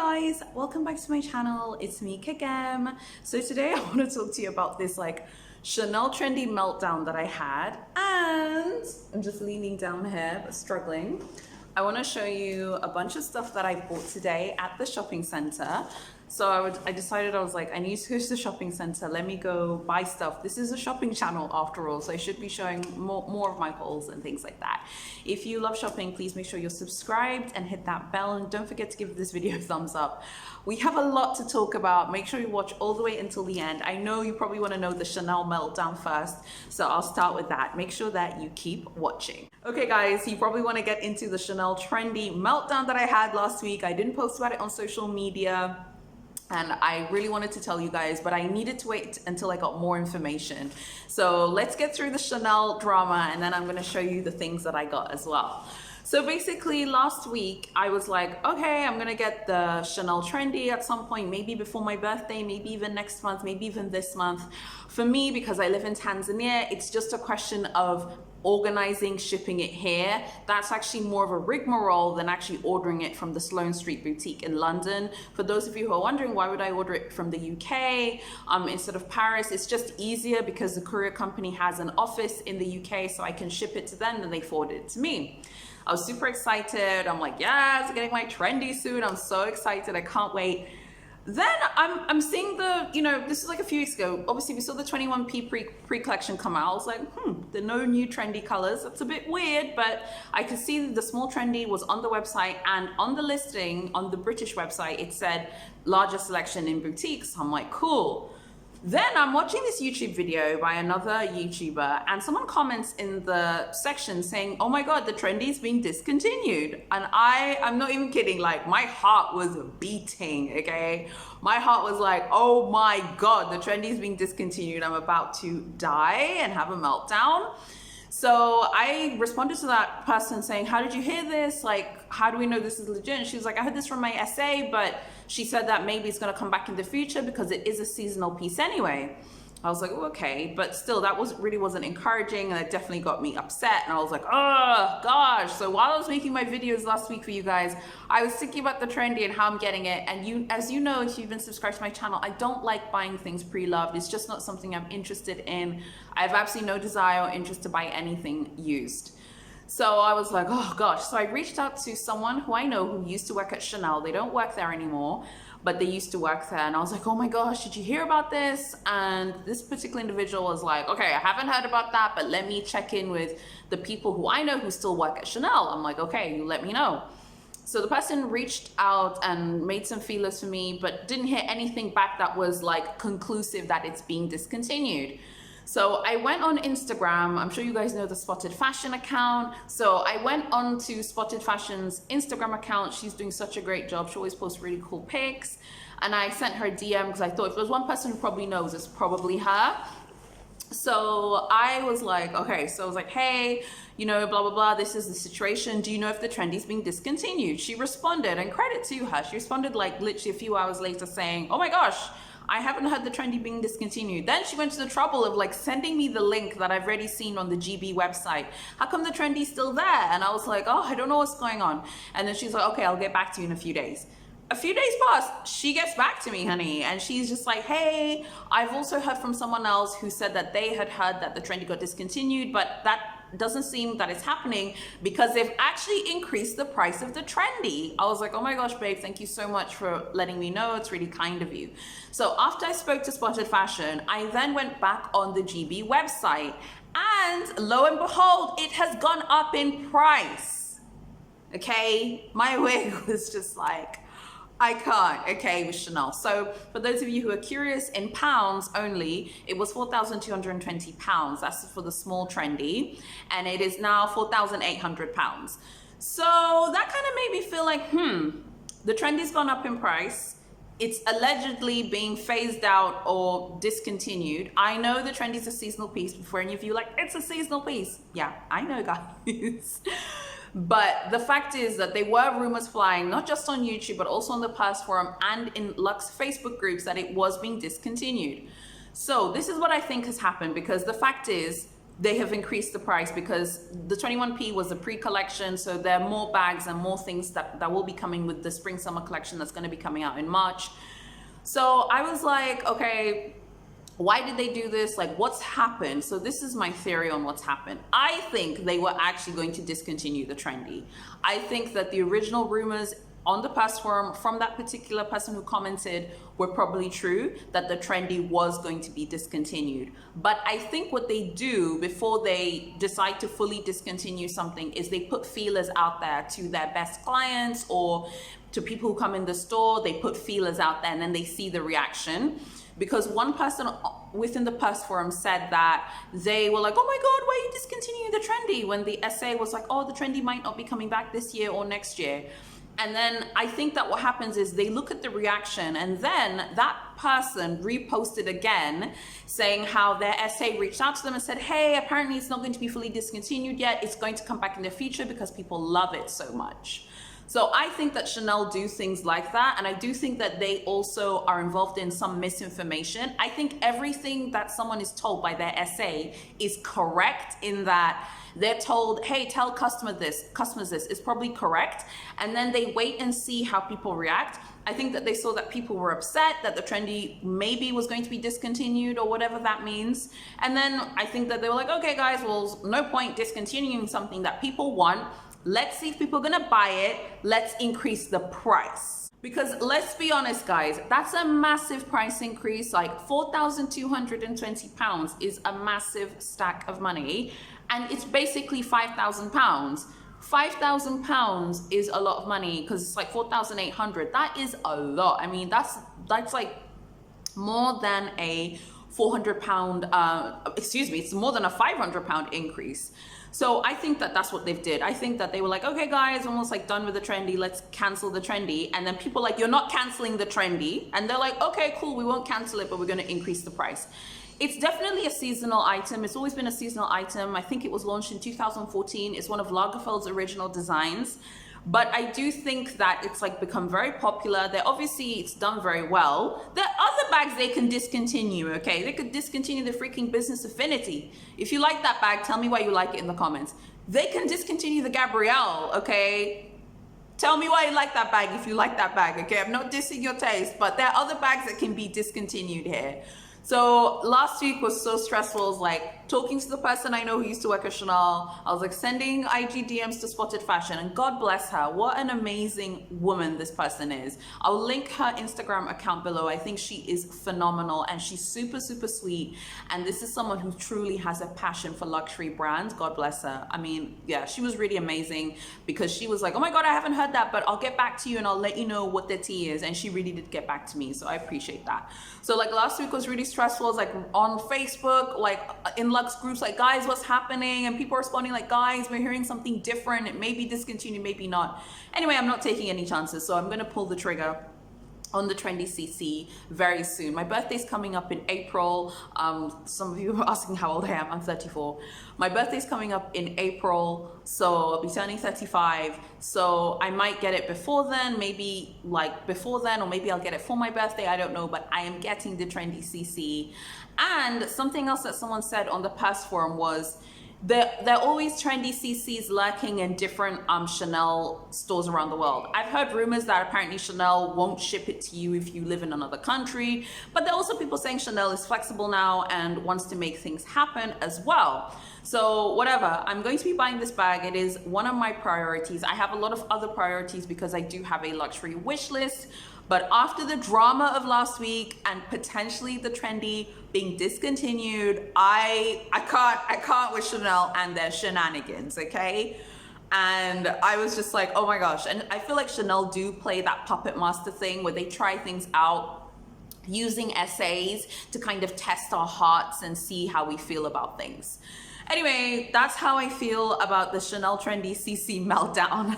guys, welcome back to my channel. It's me Kagem. So today I want to talk to you about this Chanel Trendy meltdown that I had, and I'm just leaning down here but struggling. I want to show you a bunch of stuff that I bought today at the shopping center. So I decided, I was like, I need to go to the shopping center. Let me go buy stuff. This is a shopping channel after all, so I should be showing more of my hauls and things like that. If you love shopping, please make sure you're subscribed and hit that bell, and don't forget to give this video a thumbs up. We have a lot to talk about. Make sure you watch all the way until the end. I know you probably want to know the Chanel meltdown first, so I'll start with that. Make sure that you keep watching. Okay guys, you probably want to get into the Chanel Trendy meltdown that I had last week. I didn't post about it on social media, and I really wanted to tell you guys, but I needed to wait until I got more information. So let's get through the Chanel drama, and then I'm gonna show you the things that I got as well. So basically last week I was like, okay, I'm gonna get the Chanel Trendy at some point, maybe before my birthday, maybe even next month, maybe even this month. For me, because I live in Tanzania, it's just a question of organizing shipping it here. That's actually more of a rigmarole than actually ordering it from the Sloane Street boutique in London. For those of you who are wondering, why would I order it from the UK instead of Paris? It's just easier because the courier company has an office in the UK, so I can ship it to them and they forward it to me. I was super excited. I'm like, yes, I'm getting my trendy suit. I'm so excited. I can't wait. Then I'm seeing this is like a few weeks ago. Obviously, we saw the 21P pre-collection come out. I was like, there are no new trendy colors. That's a bit weird, but I could see that the small trendy was on the website, and on the listing on the British website, it said larger selection in boutiques. I'm like, cool. Then I'm watching this YouTube video by another YouTuber, and someone comments in the section saying, oh my God, the trendy is being discontinued. And I'm not even kidding, like my heart was beating, okay? My heart was like, oh my God, the trendy is being discontinued. I'm about to die and have a meltdown. So I responded to that person saying, how did you hear this? Like, how do we know this is legit? And she was like, I heard this from my SA, but she said that maybe it's gonna come back in the future because it is a seasonal piece anyway. I was like, oh, okay, but still that really wasn't encouraging, and it definitely got me upset, and I was like, oh gosh. So while I was making my videos last week for you guys, I was thinking about the trendy and how I'm getting it. And as you know, if you've been subscribed to my channel, I don't like buying things pre-loved. It's just not something I'm interested in. I have absolutely no desire or interest to buy anything used. So I was like, oh gosh. So I reached out to someone who I know who used to work at Chanel. They don't work there anymore, but they used to work there. And I was like, oh my gosh, did you hear about this? And this particular individual was like, okay, I haven't heard about that, but let me check in with the people who I know who still work at Chanel. I'm like, okay, you let me know. So the person reached out and made some feelers for me, but didn't hear anything back that was like conclusive that it's being discontinued. So I went on Instagram. I'm sure you guys know the Spotted Fashion account. So I went on to Spotted Fashion's Instagram account. She's doing such a great job. She always posts really cool pics. And I sent her a DM because I thought if there's one person who probably knows, it's probably her. So I was like, okay, so I was like, hey, blah, blah, blah, this is the situation. Do you know if the trendy is being discontinued? She responded, and credit to her. She responded like literally a few hours later saying, oh my gosh, I haven't heard the trendy being discontinued. Then she went to the trouble of like sending me the link that I've already seen on the GB website. How come the trendy is still there? And I was like, oh, I don't know what's going on. And then she's like, okay, I'll get back to you in a few days. A few days passed, she gets back to me, honey, and she's just like, hey, I've also heard from someone else who said that they had heard that the trendy got discontinued, but that doesn't seem that it's happening because they've actually increased the price of the trendy. I was like, oh my gosh, babe, thank you so much for letting me know. It's really kind of you. So after I spoke to Spotted Fashion, I then went back on the GB website, and lo and behold, it has gone up in price. Okay, my wig was just like, I can't, okay, with Chanel. So for those of you who are curious, in pounds only, it was £4,220. That's for the small trendy. And it is now £4,800. So that kind of made me feel like, the trendy's gone up in price. It's allegedly being phased out or discontinued. I know the trendy is a seasonal piece. Before any of you like, it's a seasonal piece. Yeah, I know, guys. But the fact is that there were rumors flying, not just on YouTube, but also on the Purse Forum and in Luxe Facebook groups, that it was being discontinued. So this is what I think has happened, because the fact is, they have increased the price because the 21p was a pre-collection, so there are more bags and more things that will be coming with the spring summer collection that's going to be coming out in March. So I was like, okay, why did they do this? Like, what's happened? So this is my theory on what's happened. I think they were actually going to discontinue the trendy. I think that the original rumors on the past forum from that particular person who commented were probably true, that the trendy was going to be discontinued. But I think what they do before they decide to fully discontinue something is they put feelers out there to their best clients or to people who come in the store. They put feelers out there and then they see the reaction. Because one person within the past forum said that they were like, oh my God, why are you discontinuing the trendy? When the essay was like, oh, the trendy might not be coming back this year or next year. And then I think that what happens is they look at the reaction and then that person reposted again saying how their essay reached out to them and said, hey, apparently it's not going to be fully discontinued yet. It's going to come back in the future because people love it so much. So I think that Chanel do things like that. And I do think that they also are involved in some misinformation. I think everything that someone is told by their essay is correct in that they're told, hey, tell customers this is probably correct. And then they wait and see how people react. I think that they saw that people were upset that the trendy maybe was going to be discontinued or whatever that means. And then I think that they were like, okay, guys, well, no point discontinuing something that people want. Let's see if people are gonna buy it. Let's increase the price. Because let's be honest, guys, that's a massive price increase. Like £4,220 is a massive stack of money. And it's basically £5,000. £5,000 is a lot of money because it's like 4,800. That is a lot. I mean, that's like more than a £400, it's more than a £500 increase. So I think that that's what they've did. I think that they were like, okay, guys, almost like done with the trendy. Let's cancel the trendy. And then people are like, you're not canceling the trendy. And they're like, okay, cool. We won't cancel it, but we're going to increase the price. It's definitely a seasonal item. It's always been a seasonal item. I think it was launched in 2014. It's one of Lagerfeld's original designs. But I do think that it's like become very popular. It's done very well. There are other bags they can discontinue, okay? They could discontinue the freaking Business Affinity. If you like that bag, tell me why you like it in the comments. They can discontinue the Gabrielle, okay? Tell me why you like that bag if you like that bag, okay? I'm not dissing your taste, but there are other bags that can be discontinued here. So last week was so stressful. It was like talking to the person I know who used to work at Chanel. I was like sending IG DMs to Spotted Fashion, and God bless her. What an amazing woman this person is. I'll link her Instagram account below. I think she is phenomenal and she's super, super sweet. And this is someone who truly has a passion for luxury brands. God bless her. I mean, yeah, she was really amazing because she was like, oh my God, I haven't heard that, but I'll get back to you and I'll let you know what the tea is. And she really did get back to me. So I appreciate that. So like last week was really stressful. It's like on Facebook, like in Lux groups, like guys, what's happening? And people are responding like, guys, we're hearing something different. It may be discontinued, maybe not. Anyway, I'm not taking any chances. So I'm going to pull the trigger on the Trendy CC very soon. My birthday's coming up in April. Some of you are asking how old I am. I'm 34. My birthday's coming up in April, so I'll be turning 35. So I might get it before then, maybe like before then, or maybe I'll get it for my birthday. I don't know, but I am getting the Trendy CC. And something else that someone said on the past forum was, there are always trendy CCs lurking in different Chanel stores around the world. I've heard rumors that apparently Chanel won't ship it to you if you live in another country, but there are also people saying Chanel is flexible now and wants to make things happen as well. So whatever, I'm going to be buying this bag. It is one of my priorities. I have a lot of other priorities because I do have a luxury wish list. But after the drama of last week and potentially the trendy being discontinued, I can't with Chanel and their shenanigans, okay? And I was just like, oh my gosh. And I feel like Chanel do play that puppet master thing where they try things out using essays to kind of test our hearts and see how we feel about things. Anyway, that's how I feel about the Chanel Trendy CC meltdown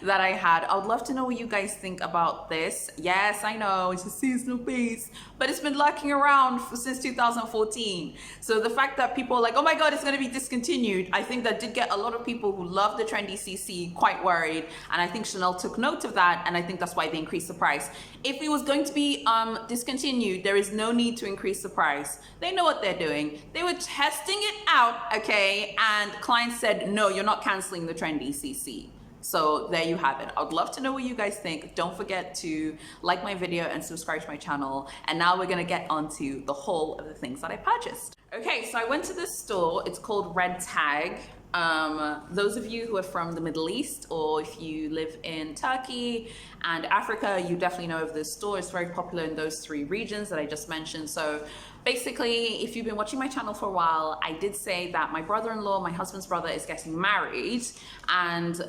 that I had. I would love to know what you guys think about this. Yes, I know it's a seasonal piece, but it's been lurking around since 2014. So the fact that people are like, oh my God, it's going to be discontinued, I think that did get a lot of people who love the Trendy CC quite worried. And I think Chanel took note of that. And I think that's why they increased the price. If it was going to be discontinued, there is no need to increase the price. They know what they're doing. They were testing it out okay, and clients said, no, you're not canceling the Trendy CC. So there you have it. I would love to know what you guys think. Don't forget to like my video and subscribe to my channel. And now we're gonna get onto the whole of the things that I purchased. Okay, so I went to this store. It's called Red Tag. Those of you who are from the Middle East, or if you live in Turkey and Africa, you definitely know of this store. It's very popular in those three regions that I just mentioned. So basically, if you've been watching my channel for a while, I did say that my brother-in-law, my husband's brother, is getting married, and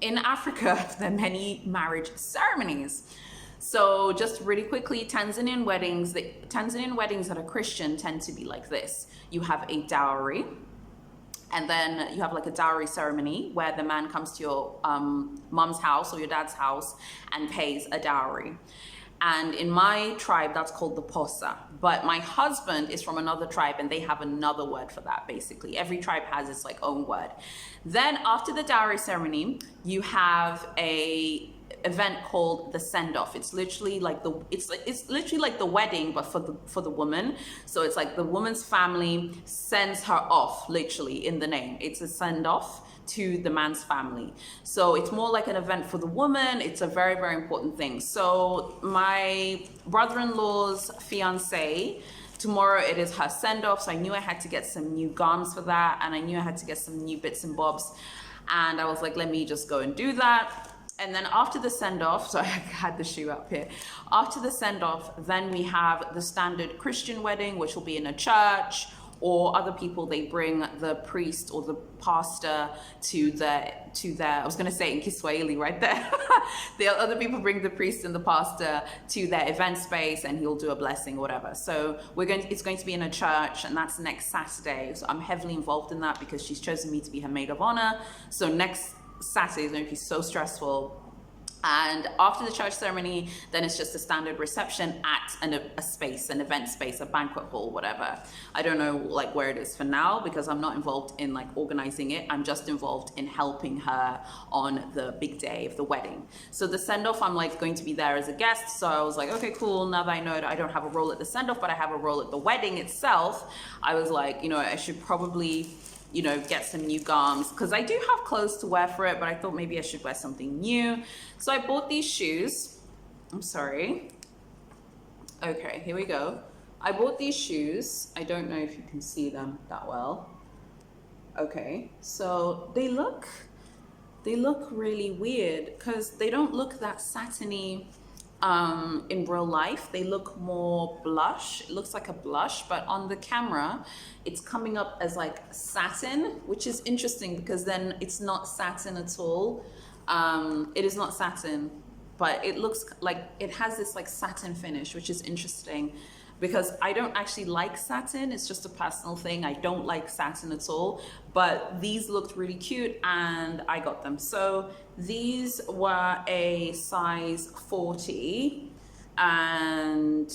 in Africa, there are many marriage ceremonies. So just really quickly, Tanzanian weddings that are Christian tend to be like this. You have a dowry, and then you have like a dowry ceremony where the man comes to your mom's house or your dad's house and pays a dowry. And in my tribe, that's called the posa. But my husband is from another tribe and they have another word for that, basically. Every tribe has its like own word. Then after the dowry ceremony, you have a event called the send-off. It's literally like it's literally like the wedding, but for the woman. So it's like the woman's family sends her off, literally in the name. It's a send-off to the man's family. So it's more like an event for the woman. It's a very, very important thing. So my brother-in-law's fiance, tomorrow it is her send-off. So I knew I had to get some new gowns for that, and I knew I had to get some new bits and bobs. And I was like, let me just go and do that. And then after the send-off, so I had the shoe up here. After the send-off, then we have the standard Christian wedding, which will be in a church, or other people, they bring the priest or the pastor to their, I was gonna say in Kiswahili right there. The other people bring the priest and the pastor to their event space, and he'll do a blessing or whatever. So it's going to be in a church, and that's next Saturday. So I'm heavily involved in that because she's chosen me to be her maid of honor. So next Saturday is going to be so stressful. And after the church ceremony, then it's just a standard reception at a space, an event space, a banquet hall, whatever. I don't know like where it is for now because I'm not involved in like organizing it. I'm just involved in helping her on the big day of the wedding. So the send-off, I'm like going to be there as a guest. So I was like, okay, cool. Now that I know that I don't have a role at the send-off, but I have a role at the wedding itself, I was like, you know, I should probably, you know, get some new gowns because I do have clothes to wear for it, but I thought maybe I should wear something new. So I bought these shoes. I'm sorry. Okay, here we go. I bought these shoes. I don't know if you can see them that well. Okay, so they look really weird because they don't look that satiny in real life. They look more blush. It looks like a blush, but on the camera it's coming up as like satin, which is interesting because then it's not satin at all. It is not satin, but it looks like it has this like satin finish, which is interesting because I don't actually like satin. It's just a personal thing. I don't like satin at all, but these looked really cute and I got them. So these were a size 40 and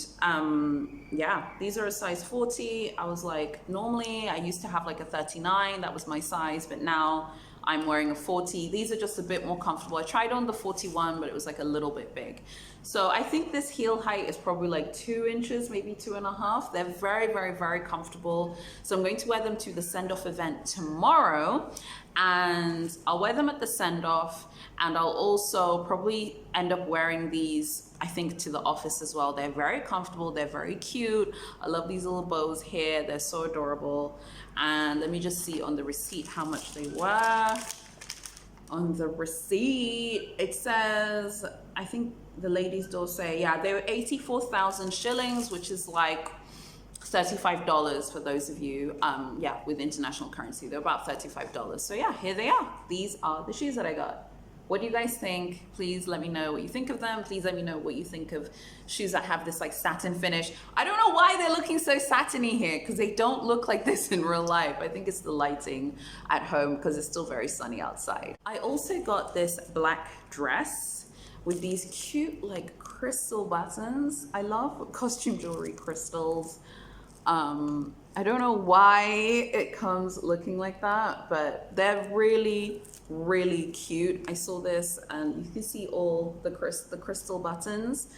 yeah, these are a size 40. I was like, normally I used to have like a 39, that was my size, but now I'm wearing a 40. These are just a bit more comfortable. I tried on the 41, but it was like a little bit big. So I think this heel height is probably like 2 inches, maybe 2.5. They're very, very, very comfortable. So I'm going to wear them to the send-off event tomorrow, and I'll wear them at the send-off, and I'll also probably end up wearing these, I think, to the office as well. They're very comfortable. They're very cute. I love these little bows here. They're so adorable. And let me just see on the receipt how much they were. On the receipt, it says, I think the ladies do say, yeah, they were 84,000 shillings, which is like $35 for those of you, yeah, with international currency. They're about $35. So yeah, here they are. These are the shoes that I got. What do you guys think? Please let me know what you think of them. Please let me know what you think of shoes that have this like satin finish. I don't know why they're looking so satiny here because they don't look like this in real life. I think it's the lighting at home because it's still very sunny outside. I also got this black dress with these cute like crystal buttons. I love costume jewelry crystals. I don't know why it comes looking like that, but they're really, really cute. I saw this and you can see all the crystal buttons.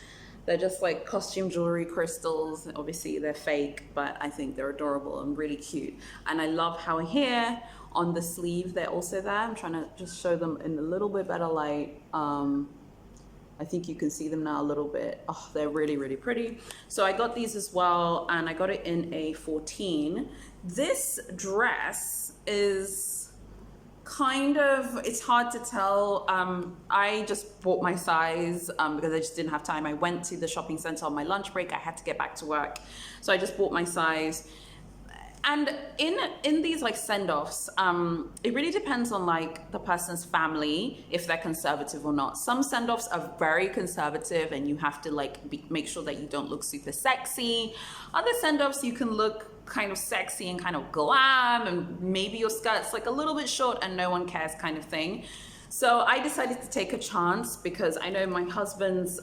They're just like costume jewelry crystals. Obviously they're fake, but I think they're adorable and really cute. And I love how here on the sleeve, they're also there. I'm trying to just show them in a little bit better light. I think you can see them now a little bit. Oh, they're really, really pretty. So I got these as well, and I got it in a 14. This dress is kind of, it's hard to tell. I just bought my size because I just didn't have time. I went to the shopping center on my lunch break. I had to get back to work. So I just bought my size. And in these like send-offs, it really depends on like the person's family, if they're conservative or not. Some send-offs are very conservative and you have to like make sure that you don't look super sexy. Other send-offs, you can look kind of sexy and kind of glam, and maybe your skirt's like a little bit short and no one cares kind of thing. So I decided to take a chance because I know my husband's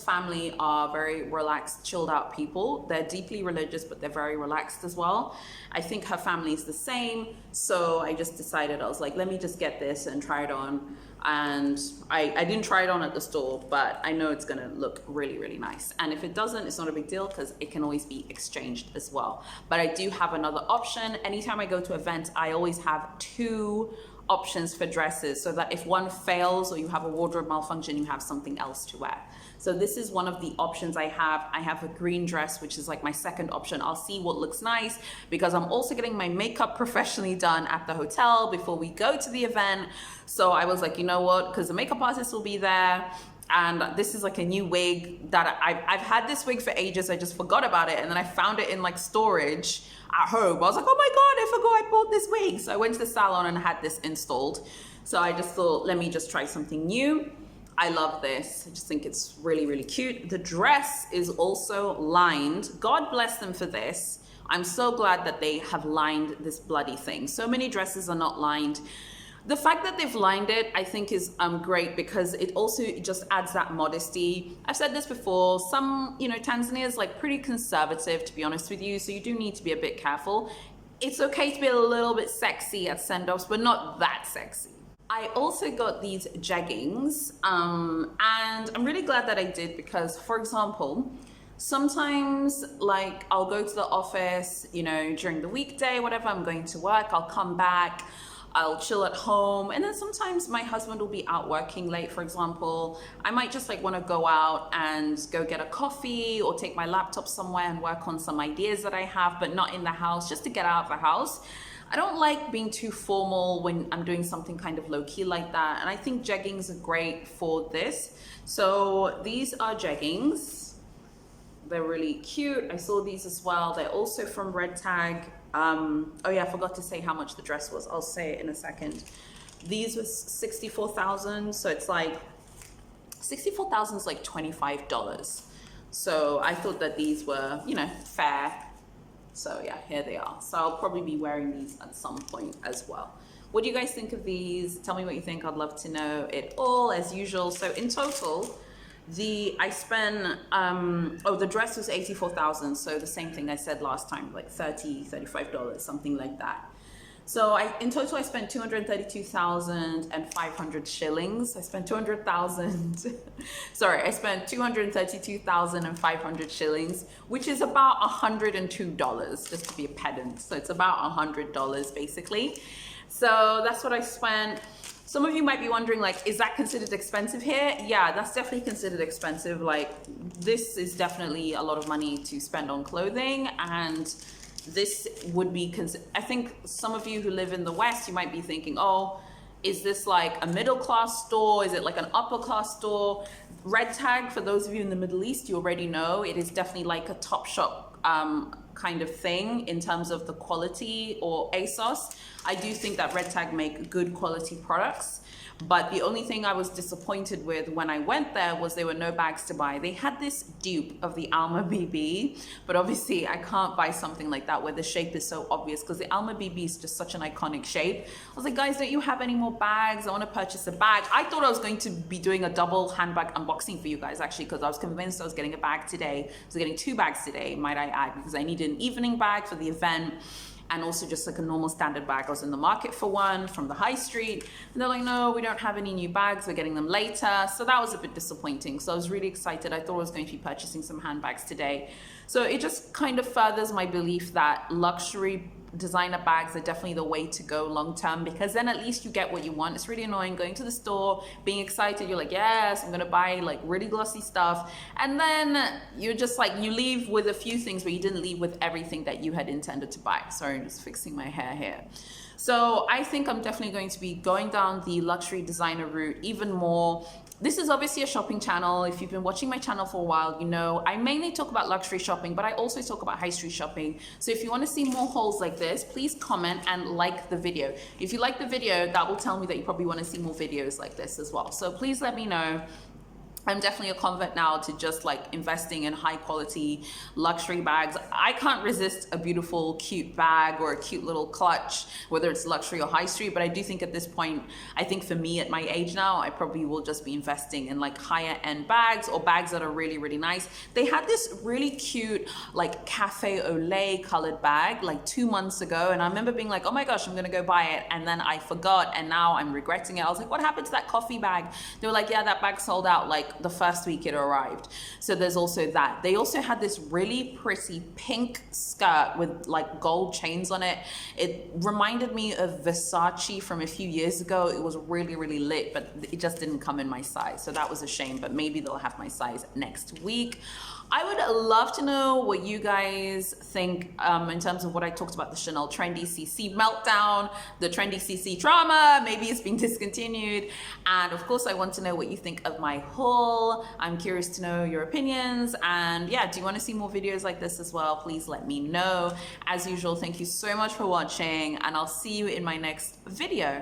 family are very relaxed, chilled out people. They're deeply religious, but they're very relaxed as well. I think her family is the same. So I just decided, I was like, let me just get this and try it on. And I didn't try it on at the store, but I know it's gonna look really, really nice. And if it doesn't, it's not a big deal because it can always be exchanged as well. But I do have another option. Anytime I go to events, I always have 2 options for dresses so that if one fails or you have a wardrobe malfunction, you have something else to wear. So this is one of the options I have. I have a green dress, which is like my second option. I'll see what looks nice because I'm also getting my makeup professionally done at the hotel before we go to the event. So I was like, you know what, because the makeup artist will be there. And this is like a new wig that I've had this wig for ages. I just forgot about it. And then I found it in like storage at home. I was like, oh my God, I forgot I bought this wig. So I went to the salon and had this installed. So I just thought, let me just try something new. I love this. I just think it's really, really cute. The dress is also lined. God bless them for this. I'm so glad that they have lined this bloody thing. So many dresses are not lined. The fact that they've lined it, I think is great because it also just adds that modesty. I've said this before, Tanzania is like pretty conservative, to be honest with you. So you do need to be a bit careful. It's okay to be a little bit sexy at send-offs, but not that sexy. I also got these jeggings, and I'm really glad that I did because, for example, sometimes like I'll go to the office, during the weekday, whatever, I'm going to work, I'll come back, I'll chill at home. And then sometimes my husband will be out working late, for example. I might just like want to go out and go get a coffee or take my laptop somewhere and work on some ideas that I have, but not in the house, just to get out of the house. I don't like being too formal when I'm doing something kind of low-key like that. And I think jeggings are great for this. So these are jeggings. They're really cute. I saw these as well. They're also from Red Tag. Oh yeah, I forgot to say how much the dress was. I'll say it in a second. These was 64,000. So it's like, 64,000 is like $25. So I thought that these were, fair. So yeah, here they are. So I'll probably be wearing these at some point as well. What do you guys think of these? Tell me what you think. I'd love to know it all as usual. So in total, the dress was 84,000. So the same thing I said last time, like $35, something like that. So in total, I spent 232,500 shillings. I spent 232,500 shillings, which is about $102, just to be a pedant. So it's about $100 basically. So that's what I spent. Some of you might be wondering, like, is that considered expensive here? Yeah, that's definitely considered expensive. Like, this is definitely a lot of money to spend on clothing, and this would be, I think some of you who live in the West, you might be thinking, oh, is this like a middle class store? Is it like an upper class store? Red Tag, for those of you in the Middle East, you already know, it is definitely like a Topshop kind of thing in terms of the quality, or ASOS. I do think that Red Tag make good quality products. But the only thing I was disappointed with when I went there was there were no bags to buy. They had this dupe of the Alma BB, but obviously I can't buy something like that where the shape is so obvious, because the Alma BB is just such an iconic shape. I was like, guys, don't you have any more bags? I want to purchase a bag. I thought I was going to be doing a double handbag unboxing for you guys, actually, because I was convinced I was getting a bag today. I was getting 2 bags today, might I add, because I needed an evening bag for the event. and also just like a normal standard bag. I was in the market for one from the high street, and they're like, no, we don't have any new bags, we're getting them later. So that was a bit disappointing. So I was really excited. I thought I was going to be purchasing some handbags today. So it just kind of furthers my belief that luxury designer bags are definitely the way to go long term, because then at least you get what you want. It's really annoying going to the store, being excited, you're like, yes, I'm gonna buy like really glossy stuff, and then you're just like, you leave with a few things, but you didn't leave with everything that you had intended to buy. Sorry, I'm just fixing my hair here. So I think I'm definitely going to be going down the luxury designer route even more. This is obviously a shopping channel. If you've been watching my channel for a while, you know I mainly talk about luxury shopping, but I also talk about high street shopping. So if you want to see more hauls like this, please comment and like the video. If you like the video, that will tell me that you probably want to see more videos like this as well. So please let me know. I'm definitely a convert now to just like investing in high quality luxury bags. I can't resist a beautiful, cute bag or a cute little clutch, whether it's luxury or high street. But I do think at this point, I think for me at my age now, I probably will just be investing in like higher end bags or bags that are really, really nice. They had this really cute like cafe au lait colored bag like 2 months ago. And I remember being like, oh my gosh, I'm gonna go buy it. And then I forgot, and now I'm regretting it. I was like, what happened to that coffee bag? They were like, yeah, that bag sold out like the first week it arrived. So there's also that. They also had this really pretty pink skirt with like gold chains on it. It reminded me of Versace from a few years ago. It was really, really lit, but it just didn't come in my size. So that was a shame, but maybe they'll have my size next week. I would love to know what you guys think in terms of what I talked about, the Chanel Trendy CC meltdown, the Trendy CC drama, maybe it's been discontinued. And of course, I want to know what you think of my haul. I'm curious to know your opinions. And yeah, do you want to see more videos like this as well? Please let me know. As usual, thank you so much for watching, and I'll see you in my next video.